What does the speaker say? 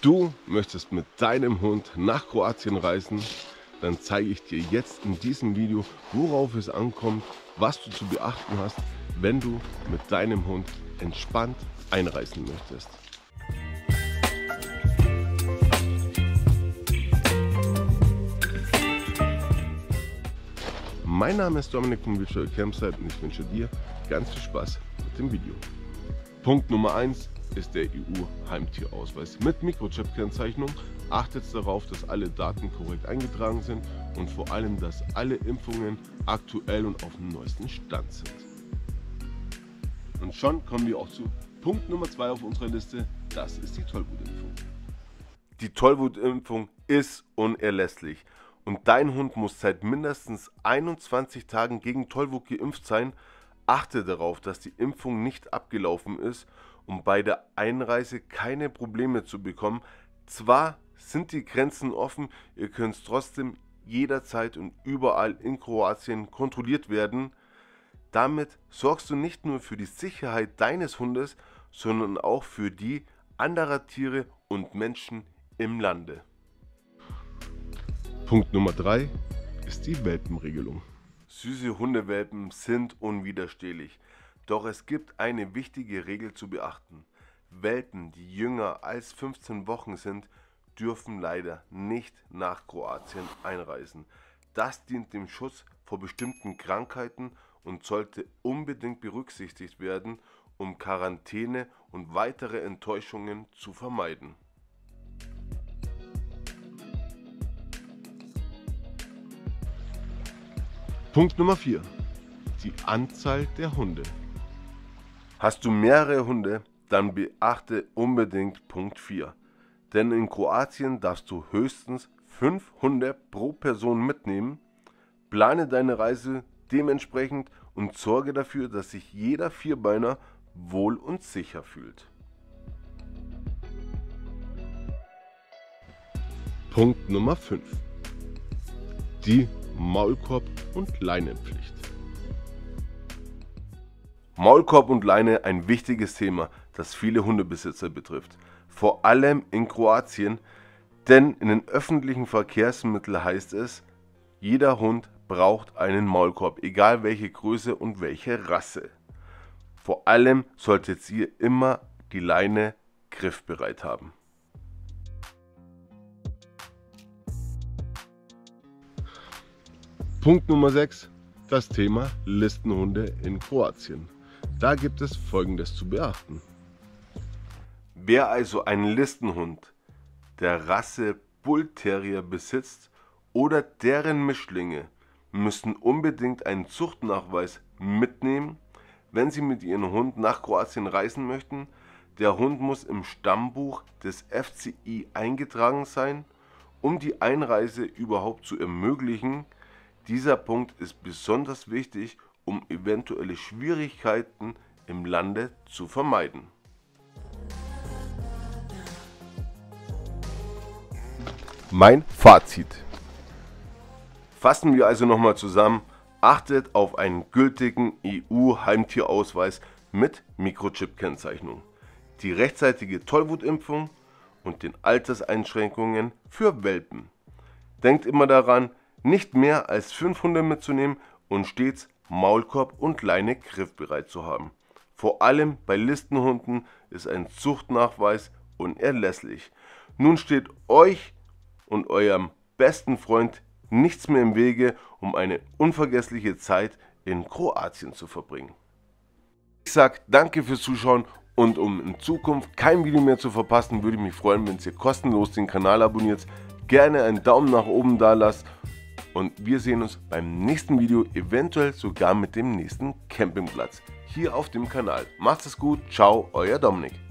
Du möchtest mit deinem Hund nach Kroatien reisen, dann zeige ich dir jetzt in diesem Video, worauf es ankommt, was du zu beachten hast, wenn du mit deinem Hund entspannt einreisen möchtest. Mein Name ist Dominik von Virtual Campsite und ich wünsche dir ganz viel Spaß mit dem Video. Punkt Nummer 1 ist der EU-Heimtierausweis mit Mikrochip-Kennzeichnung. Achtet darauf, dass alle Daten korrekt eingetragen sind und vor allem, dass alle Impfungen aktuell und auf dem neuesten Stand sind. Und schon kommen wir auch zu Punkt Nummer 2 auf unserer Liste, das ist die Tollwutimpfung. Die Tollwutimpfung ist unerlässlich und dein Hund muss seit mindestens 21 Tagen gegen Tollwut geimpft sein. Achte darauf, dass die Impfung nicht abgelaufen ist, um bei der Einreise keine Probleme zu bekommen. Zwar sind die Grenzen offen, ihr könnt trotzdem jederzeit und überall in Kroatien kontrolliert werden. Damit sorgst du nicht nur für die Sicherheit deines Hundes, sondern auch für die anderer Tiere und Menschen im Lande. Punkt Nummer 3 ist die Welpenregelung. Süße Hundewelpen sind unwiderstehlich, doch es gibt eine wichtige Regel zu beachten. Welpen, die jünger als 15 Wochen sind, dürfen leider nicht nach Kroatien einreisen. Das dient dem Schutz vor bestimmten Krankheiten und sollte unbedingt berücksichtigt werden, um Quarantäne und weitere Enttäuschungen zu vermeiden. Punkt Nummer 4. Die Anzahl der Hunde. Hast du mehrere Hunde, dann beachte unbedingt Punkt 4. Denn in Kroatien darfst du höchstens 5 Hunde pro Person mitnehmen. Plane deine Reise dementsprechend und sorge dafür, dass sich jeder Vierbeiner wohl und sicher fühlt. Punkt Nummer 5. Die Maulkorb- und Leinenpflicht. Maulkorb und Leine ein wichtiges Thema, das viele Hundebesitzer betrifft. Vor allem in Kroatien, denn in den öffentlichen Verkehrsmitteln heißt es, jeder Hund braucht einen Maulkorb, egal welche Größe und welche Rasse. Vor allem solltet ihr immer die Leine griffbereit haben. Punkt Nummer 6, das Thema Listenhunde in Kroatien. Da gibt es Folgendes zu beachten. Wer also einen Listenhund der Rasse Bull Terrier besitzt oder deren Mischlinge, müssen unbedingt einen Zuchtnachweis mitnehmen, wenn sie mit ihrem Hund nach Kroatien reisen möchten. Der Hund muss im Stammbuch des FCI eingetragen sein, um die Einreise überhaupt zu ermöglichen. Dieser Punkt ist besonders wichtig, um eventuelle Schwierigkeiten im Lande zu vermeiden. Mein Fazit. Fassen wir also nochmal zusammen. Achtet auf einen gültigen EU-Heimtierausweis mit Mikrochip-Kennzeichnung, die rechtzeitige Tollwutimpfung und den Alterseinschränkungen für Welpen. Denkt immer daran, nicht mehr als 5 Hunde mitzunehmen und stets Maulkorb und Leine griffbereit zu haben. Vor allem bei Listenhunden ist ein Zuchtnachweis unerlässlich. Nun steht euch und eurem besten Freund nichts mehr im Wege, um eine unvergessliche Zeit in Kroatien zu verbringen. Ich sage danke fürs Zuschauen und um in Zukunft kein Video mehr zu verpassen, würde ich mich freuen, wenn ihr kostenlos den Kanal abonniert, gerne einen Daumen nach oben da lasst. Und wir sehen uns beim nächsten Video, eventuell sogar mit dem nächsten Campingplatz hier auf dem Kanal. Macht es gut, ciao, euer Dominik.